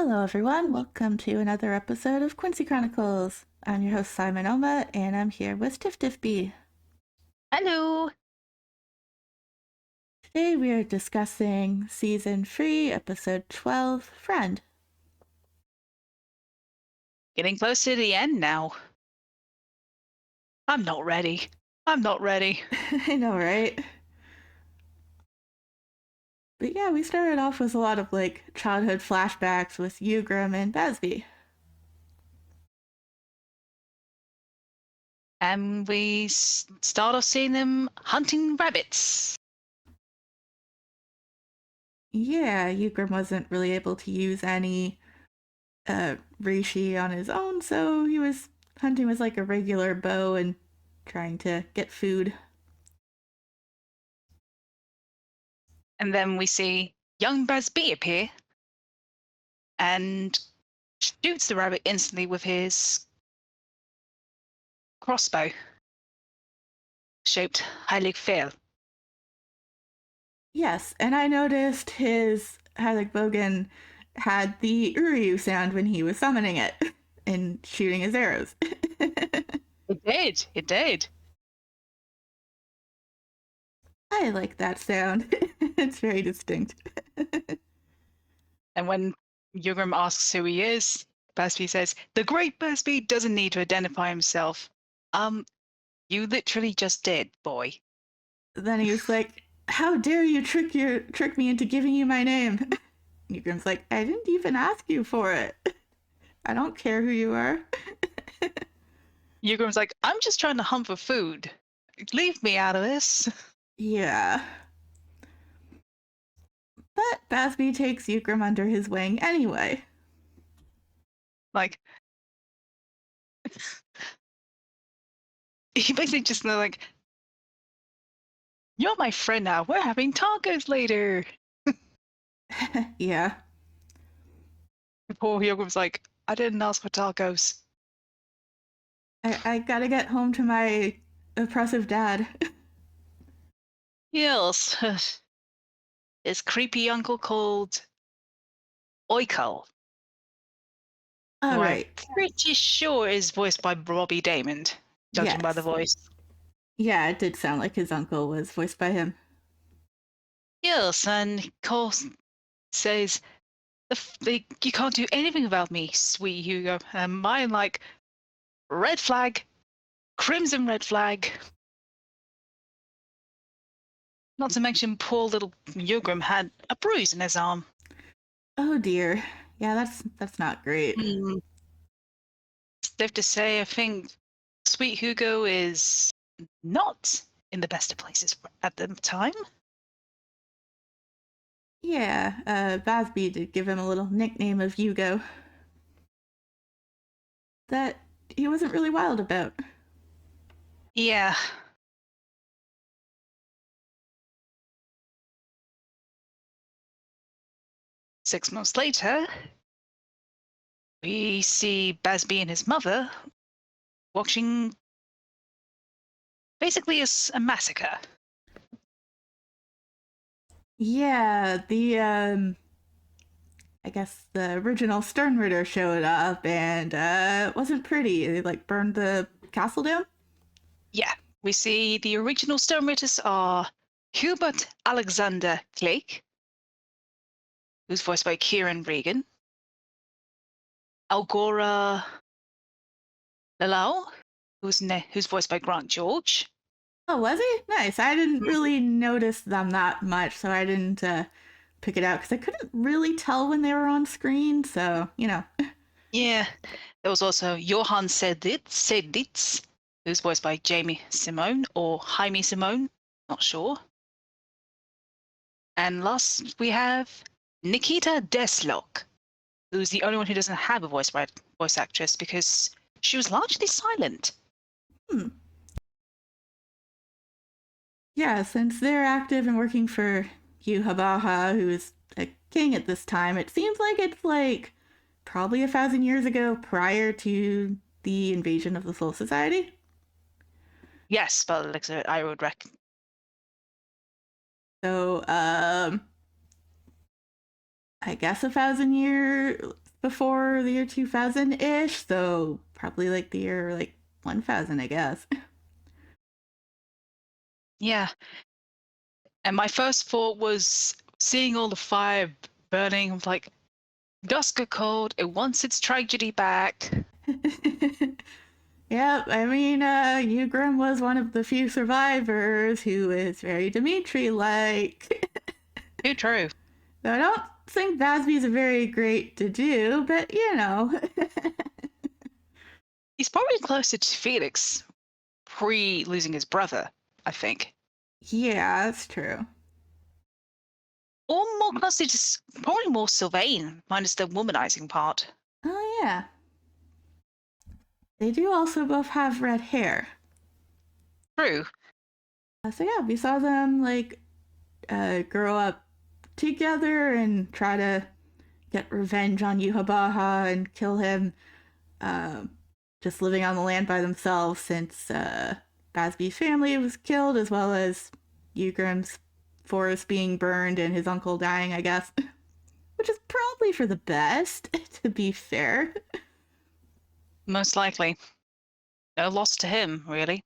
Hello, everyone. Welcome to another episode of Quincy Chronicles. I'm your host, Simon Oma, and I'm here with Tiftifbee. Hello. Today we are discussing Season 3, Episode 12, Friend. Getting close to the end now. I'm not ready. I'm not ready. I know, right? But yeah, we started off with a lot of childhood flashbacks with Ugram and Basby. And we start off seeing them hunting rabbits. Yeah, Ugram wasn't really able to use any reishi on his own, so he was hunting with a regular bow and trying to get food. And then we see young Busby appear and shoots the rabbit instantly with his crossbow shaped Heilig Fail. Yes, and I noticed his Heiligbogen had the Uryu sound when he was summoning it and shooting his arrows. It did. It did. I like that sound. It's very distinct. And when Ugram asks who he is, Busby says, "The great Busby doesn't need to identify himself." You literally just did, boy. Then he was like, "How dare you trick me into giving you my name?" Ugrim's like, "I didn't even ask you for it. I don't care who you are." Ugrim's like, "I'm just trying to hunt for food. Leave me out of this." Yeah. But Basby takes Ugrim under his wing anyway. Like, he basically just like, "You're my friend now. We're having tacos later." Yeah. Poor Ugrim's like, "I didn't ask for tacos." I gotta get home to my oppressive dad. Yes, his creepy uncle called Oikal, All who I'm right. pretty sure is voiced by Robbie Damon, judging by the Yes. voice. Yeah, it did sound like his uncle was voiced by him. Yes, and Cole says, "You can't do anything about me, sweet Hugo." And mine like, red flag, crimson red flag. Not to mention poor little Yogrim had a bruise in his arm. Oh dear. Yeah, that's not great. Mm. Safe to say, I think sweet Hugo is not in the best of places at the time. Yeah, Basby did give him a little nickname of Hugo that he wasn't really wild about. Yeah. 6 months later, we see Basby and his mother watching basically a massacre. Yeah, the I guess the original Sternritter showed up and it wasn't pretty. They burned the castle down. Yeah, we see the original Stoneritters are Hubert Alexander Clegg, who's voiced by Kieran Regan, Algora Lalau, who's voiced by Grant George. Oh, was he? Nice. I didn't really notice them that much, so I didn't pick it out because I couldn't really tell when they were on screen. So, Yeah, there was also Johan Seditz, who's voiced by Jamie Simone or Jaime Simone, not sure. And last we have Nikita Deslock, who's the only one who doesn't have a voice actress because she was largely silent. Hmm. Yeah, since they're active and working for Yuhabaha, who is a king at this time, it seems like it's probably 1,000 years ago prior to the invasion of the Soul Society. Yes, but like I would reckon. So, I guess 1,000 years, before the year 2000-ish, so probably like the year 1000, I guess. Yeah. And my first thought was seeing all the fire burning. I'm like, dusk got cold. It wants its tragedy back. Yep, I mean, Ugrim was one of the few survivors who is very Dimitri-like. Too true. So I don't think Basby's a very great to do, but you know. He's probably closer to Felix pre losing his brother, I think. Yeah, that's true. Or more closely, just probably more Sylvain, minus the womanizing part. Oh, yeah. They do also both have red hair. True. So yeah, we saw them grow up together and try to get revenge on Yuhabaha and kill him, uh, just living on the land by themselves since Basby's family was killed, as well as Ugrim's forest being burned and his uncle dying, I guess. Which is probably for the best, to be fair. Most likely. No loss to him, really.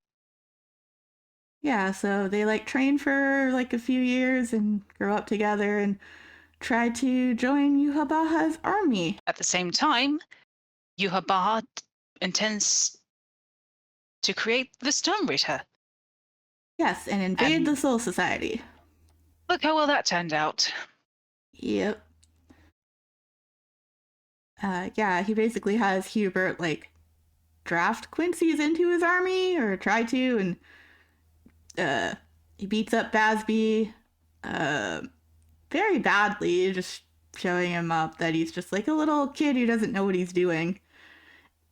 Yeah, so they train for a few years and grow up together and try to join Yuhabaha's army. At the same time, Yuhabaha intends to create the Stone Reader. Yes, and invade the Soul Society. Look how well that turned out. Yep. Yeah, he basically has Hubert draft Quincy's into his army or try to, and he beats up Basby very badly, just showing him up that he's just a little kid who doesn't know what he's doing.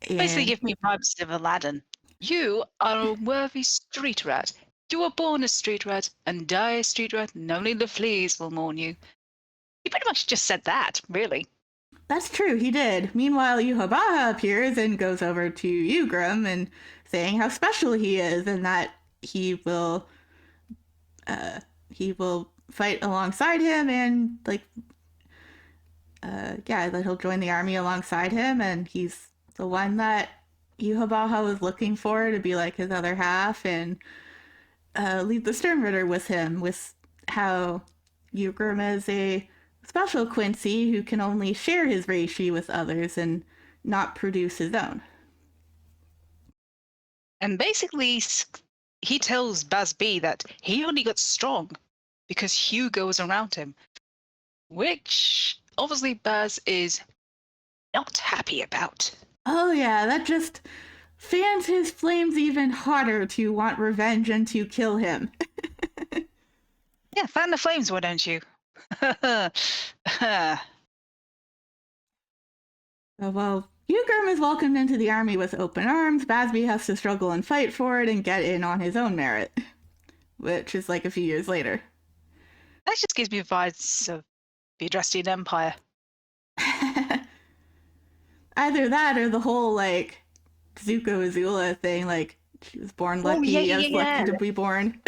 And Basically, give me vibes of Aladdin. You are a worthy street rat. You were born a street rat and die a street rat, and only the fleas will mourn you. He pretty much just said that, really. that's true, he did. Meanwhile, Yuhabaha appears and goes over to Ugrim and saying how special he is and that he will fight alongside him and yeah, that he'll join the army alongside him, and he's the one that Yuhabaha was looking for to be his other half and lead the Sternritter with him, with how Ugrim is a special Quincy who can only share his reishi with others and not produce his own. And basically, he tells Basby that he only got strong because Hugo was around him, which obviously Baz is not happy about. Oh yeah, that just fans his flames even hotter to want revenge and to kill him. Yeah, fan the flames, why don't you? Well, Ugrim is welcomed into the army with open arms. Basby has to struggle and fight for it and get in on his own merit, which is a few years later. That just gives me vibes of the Adrestian Empire. Either that or the whole Zuko Azula thing, she was born lucky, I was lucky to be born.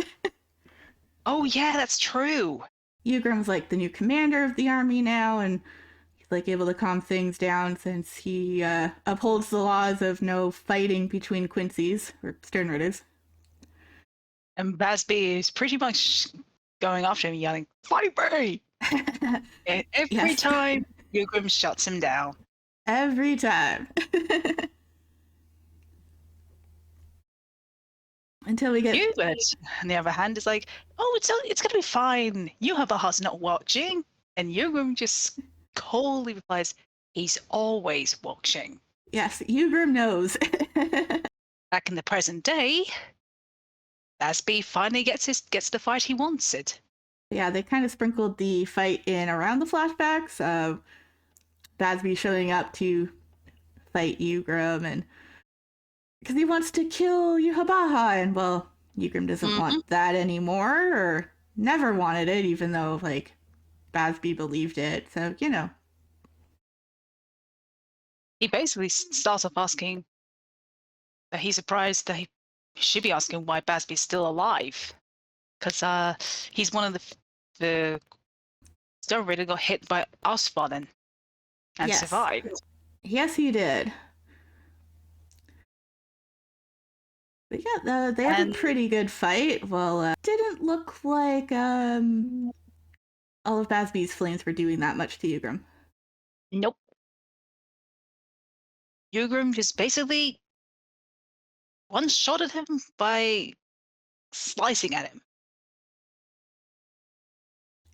Oh yeah, that's true. Ugrim's the new commander of the army now, and he's able to calm things down since he upholds the laws of no fighting between Quincy's or Sternritters. And Basby is pretty much going after him, yelling, "Fight me!" And every time, Ugrim shuts him down. Every time. Until we get Hubert, on the other hand, is like, "Oh, it's gonna be fine. Yuhabaha's not watching." And Ugrim just coldly replies, "He's always watching." Yes, Ugrim knows. Back in the present day, Basby finally gets the fight he wanted. Yeah, they kind of sprinkled the fight in around the flashbacks of Basby showing up to fight Ugrim, and because he wants to kill Yuhabaha, and well, Ugrim doesn't want that anymore, or never wanted it, even though Basby believed it. So He basically starts off asking that he's surprised that he should be asking why Basby's still alive, because he's one of the Stone Reader got hit by Osvalin and survived. Yes, he did. But yeah, they have a And pretty good fight. Well, didn't look like all of Basby's flames were doing that much to Ugram. nope, Yugrim just basically one shot at him by slicing at him.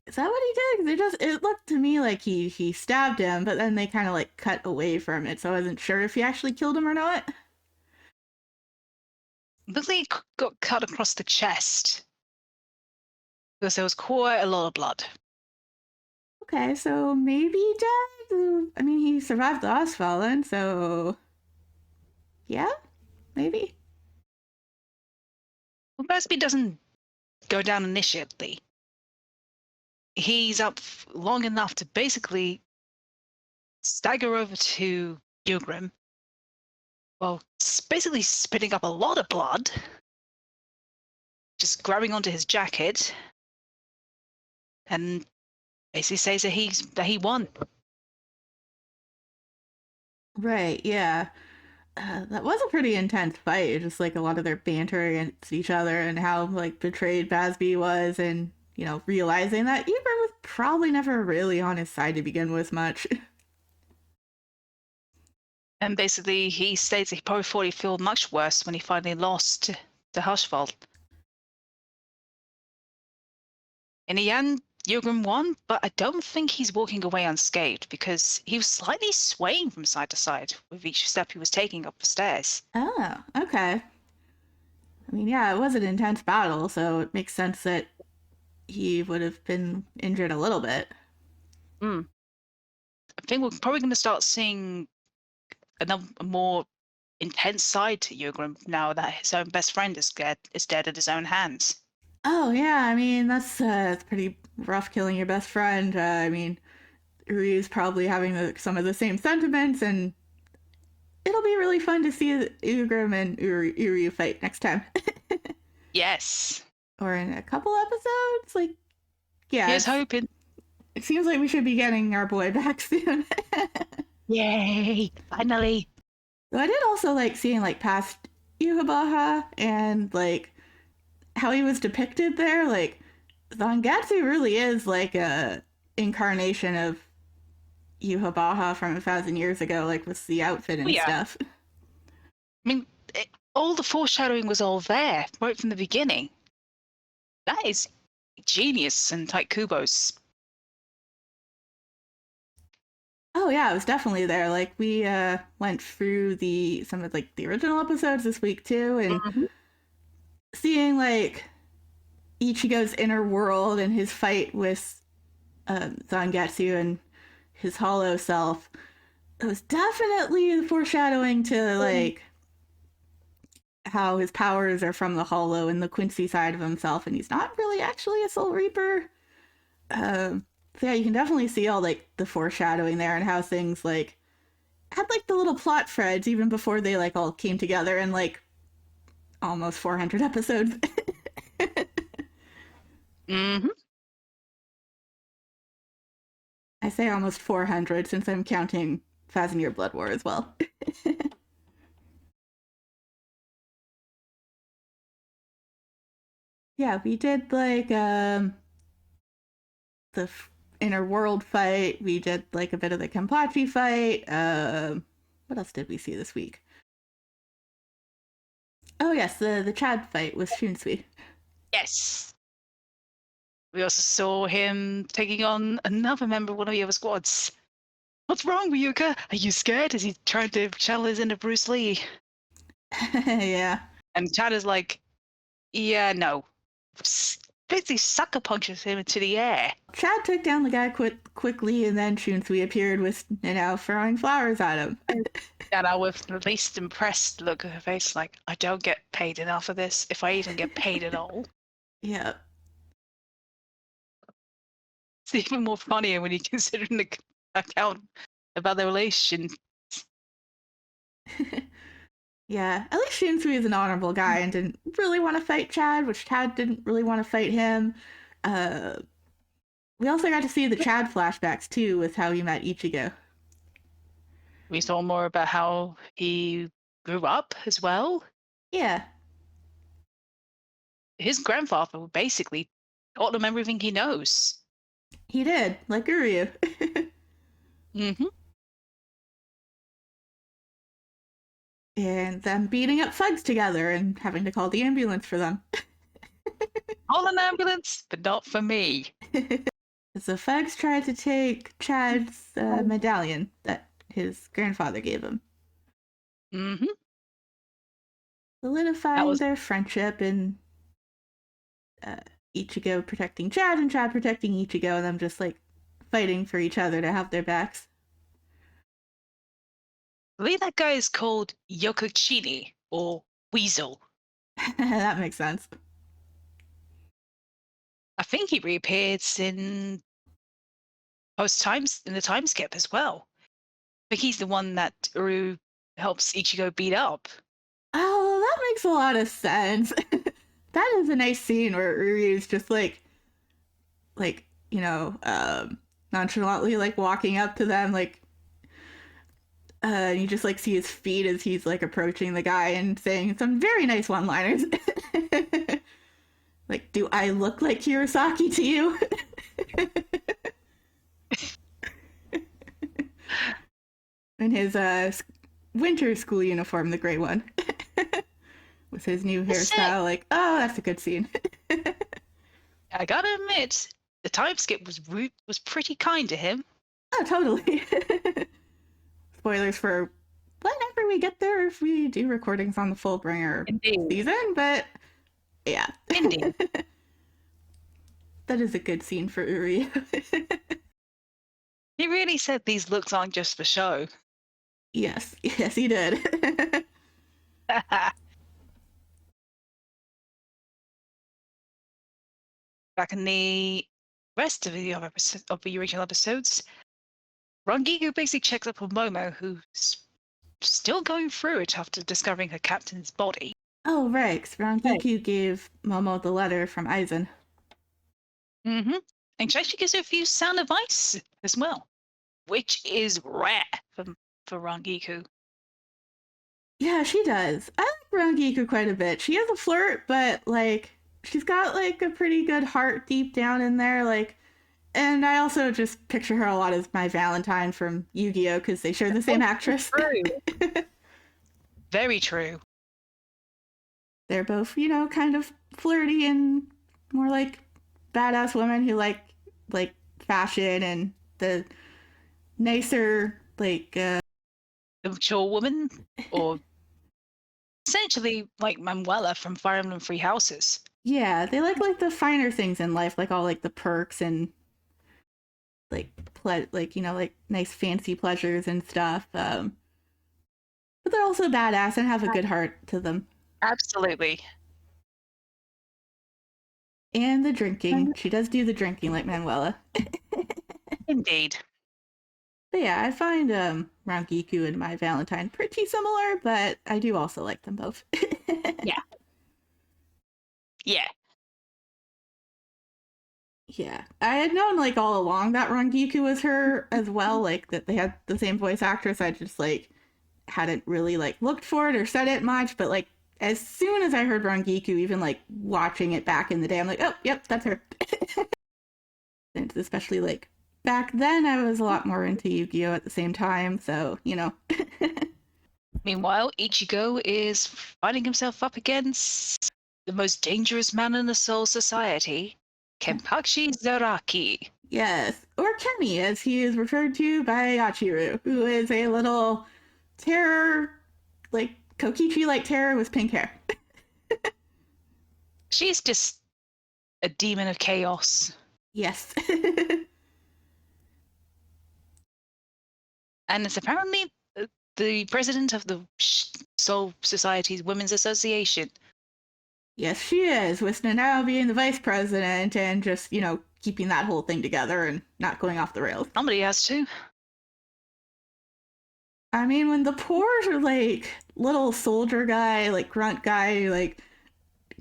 Is that what he did? It looked to me like he stabbed him, but then they kind of like cut away from it, so I wasn't sure if he actually killed him or not. Looks like he got cut across the chest because there was quite a lot of blood. Okay, so maybe dead. I mean, he survived the Osfallen, so yeah, maybe. Well, Busby doesn't go down initially. He's up long enough to basically stagger over to Yugrim, well, basically spitting up a lot of blood, just grabbing onto his jacket, and basically says that he won. Right, yeah. That was a pretty intense fight. Just like a lot of their banter against each other and how like betrayed Basby was, and realizing that Eber was probably never really on his side to begin with much. And basically, he states that he probably thought he'd feel much worse when he finally lost to Hushvald. In the end, Jurgen won, but I don't think he's walking away unscathed because he was slightly swaying from side to side with each step he was taking up the stairs. Oh, okay. I mean, yeah, it was an intense battle, so it makes sense that he would have been injured a little bit. Mm. I think we're probably going to start seeing a more intense side to Jurgen now that his own best friend is dead at his own hands. Oh yeah, I mean it's pretty rough killing your best friend. I mean, Ryu's probably having some of the same sentiments, and it'll be really fun to see Ugrim and Uryu fight next time. Yes. Or in a couple episodes. Like, yeah, Here's hoping. it seems like we should be getting our boy back soon. Yay! Finally. So I did also like seeing like past Yuhabaha and like how he was depicted there. Like Zangetsu really is like a incarnation of Yuhabaha from 1,000 years ago, like with the outfit Oh, and yeah. stuff. I mean, all the foreshadowing was all there right from the beginning. That is genius and Tyke Kubo's. Oh yeah, it was definitely there. Like we went through the some of like the original episodes this week too, and Mm-hmm. seeing Ichigo's inner world and his fight with Zangetsu and his hollow self. It was definitely the foreshadowing to like how his powers are from the hollow and the Quincy side of himself, and he's not really actually a Soul Reaper. So yeah, you can definitely see all like the foreshadowing there and how things like had like the little plot threads even before they like all came together in like almost 400 episodes. Mm-hmm. I say almost 400 since I'm counting Fazanir Blood War as well. Yeah, we did like the inner world fight. We did like a bit of the Kenpachi fight. What else did we see this week? Oh yes, the Chad fight with Shunsui. Yes. We also saw him taking on another member of one of the other squads. What's wrong, Ryuka? Are you scared? Is he trying to channel his inner Bruce Lee? Yeah. And Chad is like, yeah, no. Basically sucker punches him into the air. Chad took down the guy quickly, and then Shunsui appeared with throwing flowers at him. And I with the least impressed look on her face, like, I don't get paid enough for this, if I even get paid at all. Yeah. It's even more funnier when you consider the account about their relation. Yeah, at least Shunsui is an honorable guy and didn't really want to fight Chad, which Chad didn't really want to fight him. Uh, we also got to see the Chad flashbacks too with how he met Ichigo. We saw more about how he grew up as well. Yeah, His grandfather basically taught him everything he knows. he did, like Uryu. Hmm. And them beating up thugs together and having to call the ambulance for them. Call an ambulance, but not for me. As the thugs tried to take Chad's medallion that his grandfather gave him, Hmm. That solidifying was their friendship and uh, Ichigo protecting Chad and Chad protecting Ichigo, and them just like fighting for each other to have their backs. I believe that guy is called Yokochini or Weasel. That makes sense. I think he reappears in post times in the time skip as well. I think he's the one that Uru helps Ichigo beat up. Oh, that makes a lot of sense. That is a nice scene where Uryu's just like nonchalantly like walking up to them, like and you just like see his feet as he's like approaching the guy and saying some very nice one-liners. Like, do I look like Hirosaki to you? In his winter school uniform, the gray one, with his new hairstyle. Like, oh, that's a good scene. I gotta admit, the time skip was pretty kind to him. Oh, totally. Spoilers for whenever we get there if we do recordings on the Fullbringer Indeed. season, but yeah. Indeed. That is a good scene for Uri. He really said these looks aren't just for show. Yes, he did. Back in the rest of the original episodes, Rangiku basically checks up on Momo, who's still going through it after discovering her captain's body. Oh, right. Rangiku gave Momo the letter from Aizen. Mm-hmm. And she actually gives her a few sound advice as well, which is rare for Rangiku. Yeah, she does. I like Rangiku quite a bit. She is a flirt, but like she's got like a pretty good heart deep down in there. Like, and I also just picture her a lot as my Valentine from Yu-Gi-Oh because they share the same actress. True. Very true. They're both, kind of flirty and more like badass women who like fashion and the nicer The mature woman, or essentially like Manuela from Fire Emblem Three Houses. yeah, they like the finer things in life, like all like the perks and like like nice fancy pleasures and stuff. But they're also badass and have a good heart to them. Absolutely. And the drinking, she does do the drinking like Manuela. Indeed. But yeah, I find Rangiku and my Valentine pretty similar, but I do also like them both. Yeah. Yeah. Yeah, I had known like all along that Rangiku was her as well, like that they had the same voice actress. I just like hadn't really like looked for it or said it much, but like as soon as I heard Rangiku, even like watching it back in the day, I'm like, oh, yep, that's her. And especially like back then, I was a lot more into Yu-Gi-Oh at the same time, so Meanwhile, Ichigo is finding himself up against the most dangerous man in the Soul Society, Kenpachi Zaraki. Yes, or Kenny, as he is referred to by Yachiru, who is a little terror, like Kokichi-like terror with pink hair. She's just a demon of chaos. Yes. And it's apparently the president of the Soul Society's Women's Association. Yes, she is, with Nanao being the vice president and just, keeping that whole thing together and not going off the rails. Somebody has to. I mean, when the poor, like, little soldier guy, like, grunt guy, like,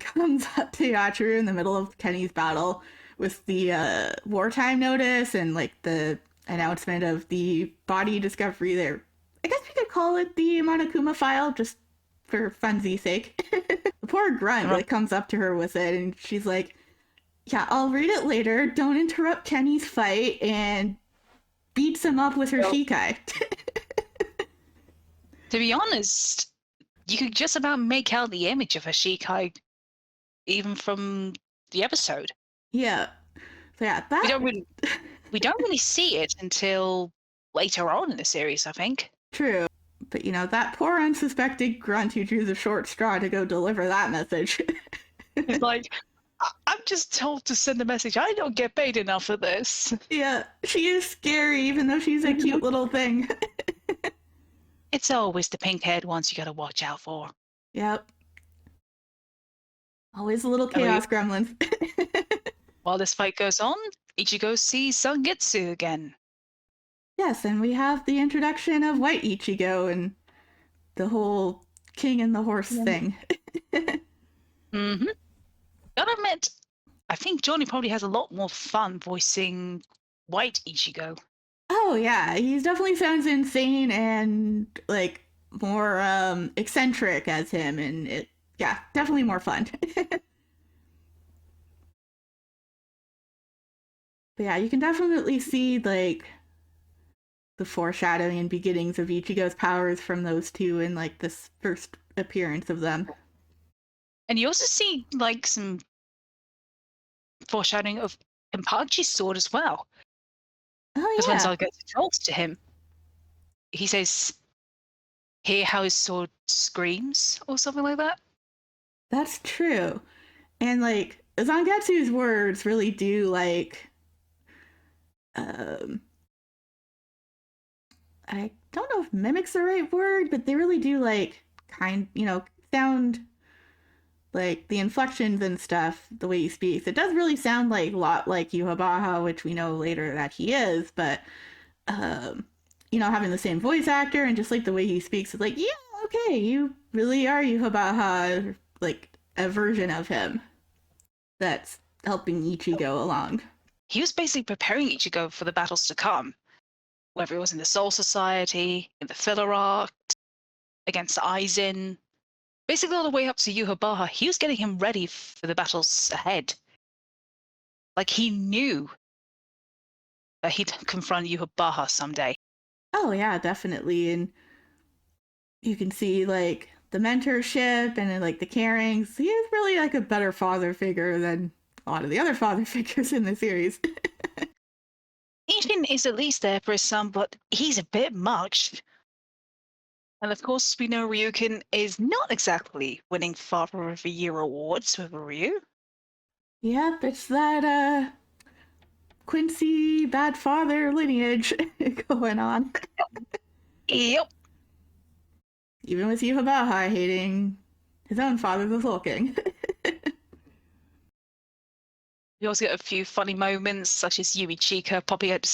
comes up to Yachiru in the middle of Kenny's battle with the wartime notice and, like, the announcement of the body discovery there. I guess call it the Monokuma file just for funsies' sake. The poor grunt Uh, like comes up to her with it, and she's like, "Yeah, I'll read it later. Don't interrupt Kenny's fight," and beats him up with her well, shikai. to be honest, you could just about make out the image of Hashikai even from the episode. Yeah. So yeah, We that don't really we don't really see it until later on in the series, I think. true. But that poor unsuspecting grunt who drew the short straw to go deliver that message. It's like I'm just told to send a message. I don't get paid enough for this. Yeah, she is scary, even though she's a cute little thing. It's always the pink-haired ones you gotta watch out for. Yep. Always a little And chaos gremlins. while this fight goes on, Ichigo sees Sangetsu again. Yes, and we have the introduction of White Ichigo and the whole king and the horse thing. Mm-hmm. Gotta admit, I think Johnny probably has a lot more fun voicing White Ichigo. Oh yeah, he definitely sounds insane and like more eccentric as him, and yeah, definitely more fun. But yeah, you can definitely see like the foreshadowing and beginnings of Ichigo's powers from those two in like this first appearance of them. And you also see like some foreshadowing of Kenpachi's sword as well. Oh Because when yeah, Zangetsu talks to him, he says, "Hear how his sword screams," or something like that. that's true. And like Zangetsu's words really do like um I don't know if mimic's the right word, but they really do like sound like the inflections and stuff, the way he speaks. It does really sound like a lot like Yuhabaha, which we know later that he is, but um, having the same voice actor and just like the way he speaks, it's like, yeah, okay, you really are Yuhabaha, like a version of him that's helping Ichigo along. He was basically preparing Ichigo for the battles to come, whether it was in the Soul Society, in the filler arc, against Aizen, basically all the way up to Yuhabaha. He was getting him ready for the battles ahead. Like he knew that he'd confront Yuhabaha someday. Oh yeah, definitely. And you can see like the mentorship and like the carings. He is really like a better father figure than a lot of the other father figures in the series. Ishin is at least there for his son, but he's a bit much. And of course, we know Ryukin is not exactly winning Father of the Year awards with Ryu. Yep, it's that Quincy bad father lineage going on. Yep. Even with Yuhabaha hating his own father, the Soul King. We also get a few funny moments, such as Yui Chika popping out to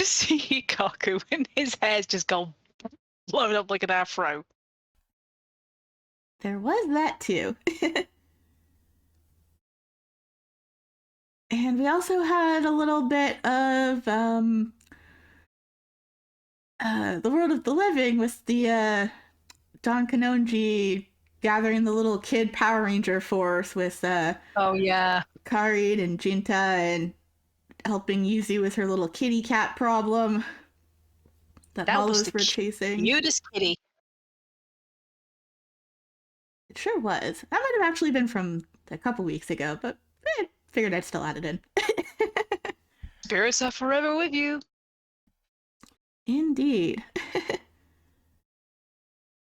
see Kaku, and his hair's just gone blown up like an afro. There was that too. And we also had a little bit of the world of the living with the Don Kanonji gathering the little kid Power Ranger force with Oh yeah, Karid and Jinta and helping Yuzu with her little kitty cat problem that that was the Hollows were chasing. cutest kitty. It sure was. That might have actually been from a couple weeks ago, but figured I'd still add it in. Spirits are forever with you. Indeed.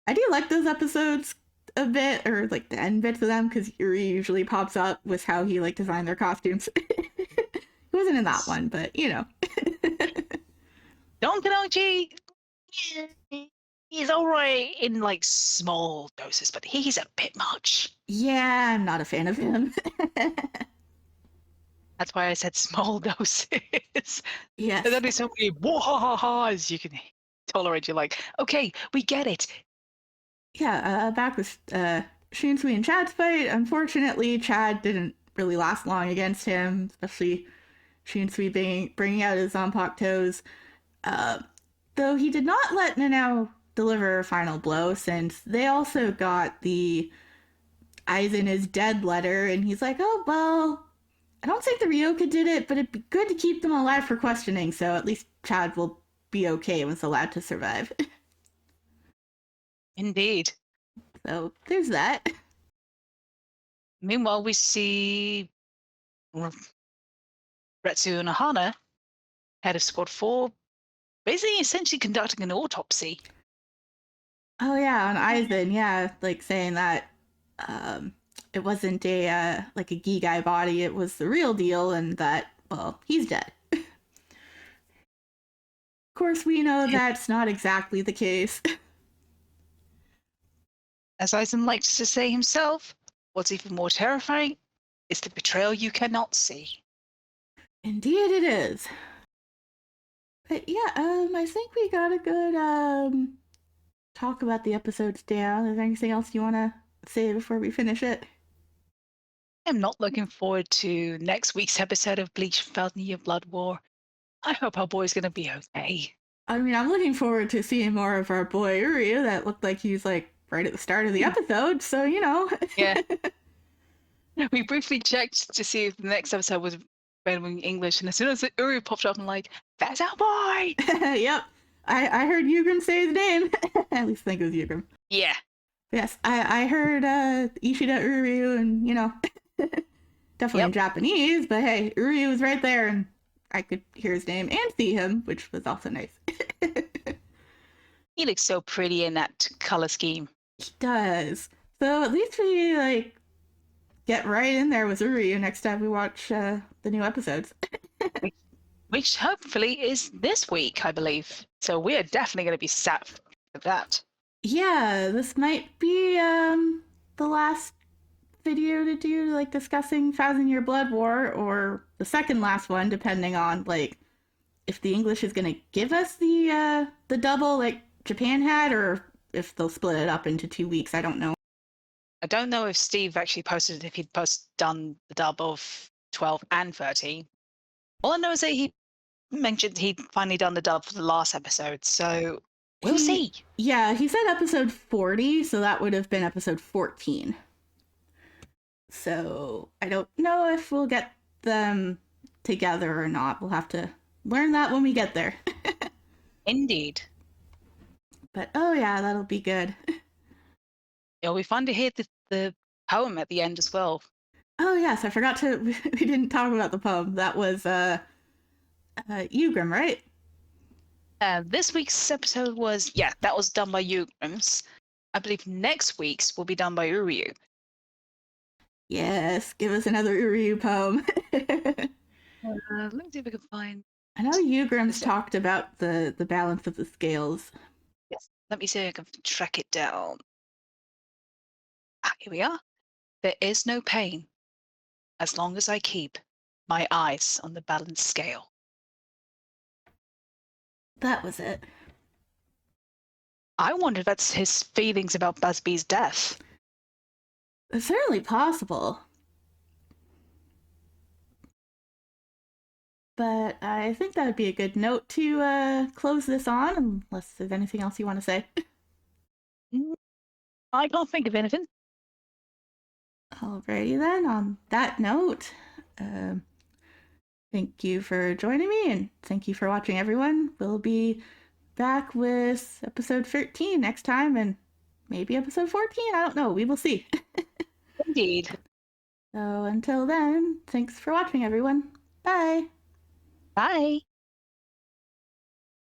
I do like those episodes a bit, or like the end bits of them, because Yuri usually pops up with how he like designed their costumes. He wasn't in that one, but Don Kanonji, he's alright in like small doses, but he's a bit much. Yeah, I'm not a fan of him. That's why I said small doses. Yes. And then there's so many wah-ha-ha-has you can tolerate. You're like, okay, we get it. Yeah, back with Shunsui and Chad's fight. Unfortunately, Chad didn't really last long against him, especially Shunsui bringing out his Zanpakutos. Though he did not let Nanao deliver a final blow since they also got the Aizen is dead letter, and he's like, oh, well, I don't think the Ryoka did it, but it'd be good to keep them alive for questioning, so at least Chad will be okay and was allowed to survive. Indeed. So there's that. Meanwhile, we see Retsu and Ahana, head of Squad 4, basically essentially conducting an autopsy. Oh yeah, on Aizen, yeah, like saying that it wasn't a like a Gigai body, it was the real deal, and that well, he's dead. Of course, we know that's not exactly the case. As Aizen likes to say himself, what's even more terrifying is the betrayal you cannot see. Indeed, it is. But yeah, I think we got a good talk about the episodes down. Is there anything else you want to say before we finish it? I'm not looking forward to next week's episode of Bleach Fountain of Blood War. I hope our boy's gonna be okay. I mean, I'm looking forward to seeing more of our boy Uryu. That looked like he was like right at the start of the episode, so you know. Yeah. We briefly checked to see if the next episode was available in English, and as soon as Uryu popped up, I'm like, that's our boy! Yep. I heard Yugrim say his name. At least I think it was Yugrim. Yeah. Yes, I heard Ishida Uryu, and you know, definitely in Japanese, but hey, Uryu was right there, and I could hear his name and see him, which was also nice. He looks so pretty in that color scheme. He does. So at least we like get right in there with Uryu next time we watch the new episodes. Which hopefully is this week, I believe. So we're definitely going to be sat for that. Yeah, this might be the last video to do like discussing Thousand Year Blood War, or the second last one, depending on like if the English is gonna give us the double like Japan had, or if they'll split it up into 2 weeks. I don't know. I don't know if Steve actually posted if he'd done the dub of 12 and 13. All I know is that he mentioned he'd finally done the dub for the last episode, so we'll see. Yeah, he said episode 40, so that would have been episode 14. So I don't know if we'll get them together or not. We'll have to learn that when we get there. Indeed. But oh yeah, that'll be good. It'll be fun to hear the poem at the end as well. Oh yes, I forgot to. We didn't talk about the poem. That was Yugrim, right? This week's episode was that was done by Yugrims. I believe next week's will be done by Uryu. Yes, give us another Uryu poem. Let me see if I can find. I know Yugrim's talked about the balance of the scales. Yes, let me see if I can track it down. Here we are. There is no pain as long as I keep my eyes on the balanced scale. That was it. I wonder if that's his feelings about Busby's death. It's certainly possible. But I think that would be a good note to close this on, unless there's anything else you want to say. I can't think of anything. Alrighty then, on that note, thank you for joining me, and thank you for watching, everyone. We'll be back with episode 13 next time, and maybe episode 14. I don't know. We will see. Indeed. So until then, thanks for watching, everyone. Bye. Bye.